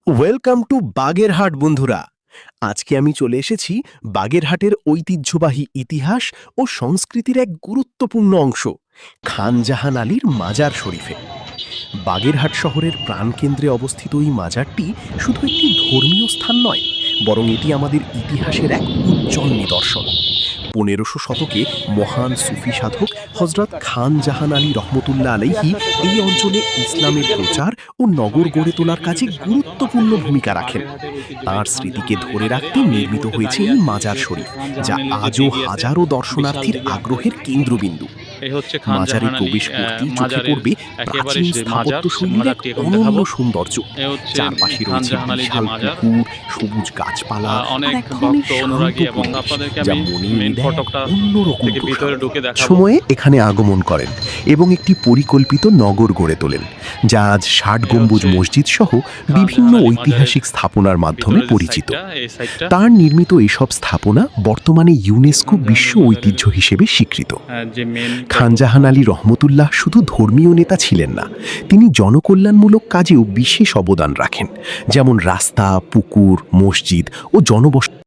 Welcome to Bagerhat বন্ধুরা। আজকে আমি চলে এসেছি বাগেরহাটের ঐতিহ্যবাহী ইতিহাস ও সংস্কৃতির এক গুরুত্বপূর্ণ অংশ খান জাহান আলীর মাজার শরীফে। বাগেরহাট শহরের প্রাণকেন্দ্রে অবস্থিত এই মাজারটি শুধু একটি ধর্মীয় স্থান নয়, বরং এটি আমাদের ইতিহাসের এক উজ্জ্বল নিদর্শন। 1500 শতকে মহান সুফি সাধক হজরত খান জাহান আলী রহমতুল্লাহ আলাইহি এই অঞ্চলে ইসলামের প্রচার ও নগর গড়ে তোলার কাজে গুরুত্বপূর্ণ ভূমিকা রাখেন। তাঁর স্মৃতিকে ধরে রাখতে নির্মিত হয়েছে এই মাজার শরীফ, যা আজও হাজারো দর্শনার্থীর আগ্রহের কেন্দ্রবিন্দু। এই হচ্ছে মাজারে খানজাহান আলী প্রবেশ করতেই চোখে মাজারের পড়বে একেবারে প্রাচীন মাজার। স্থাপত্যশৈলীর আমরা এক একটু এখন অনন্য দেখাবো। সৌন্দর্য। এ হচ্ছে চারপাশে রয়েছে খানজাহান আলী যে বিশাল মাজার। পুকুর, সবুজ গাছপালা আর অনেক এক ধরনের ভক্ত অনুরাগী শান্ত এবং পরিবেশ, আপনাদেরকে যা আমি মনে মেন দেয় এক ফটকটা অন্যরকম থেকে ভিতরে প্রশান্তি। ঢুকে দেখাবো। সময়ে এখানে আগমন করেন এবং একটি পরিকল্পিত নগর গড়ে তোলেন, যা আজ 60 গম্বুজ মসজিদ সহ বিভিন্ন খানজাহান আলী ঐতিহাসিক স্থাপনার মাধ্যমে ভিতরে যে পরিচিত। সাইডটা, এই সাইডটা তার নির্মিত এসব স্থাপনা বর্তমানে ইউনেস্কো বিশ্ব ঐতিহ্য হিসেবে স্বীকৃত। যে মেন খানজাহান আলী রহমতুল্লাহ শুধু ধর্মীয় নেতা ছিলেন না, তিনি জনকল্যাণমূলক কাজেও বিশেষ অবদান রাখেন, যেমন রাস্তা, পুকুর, মসজিদ ও জনবসতি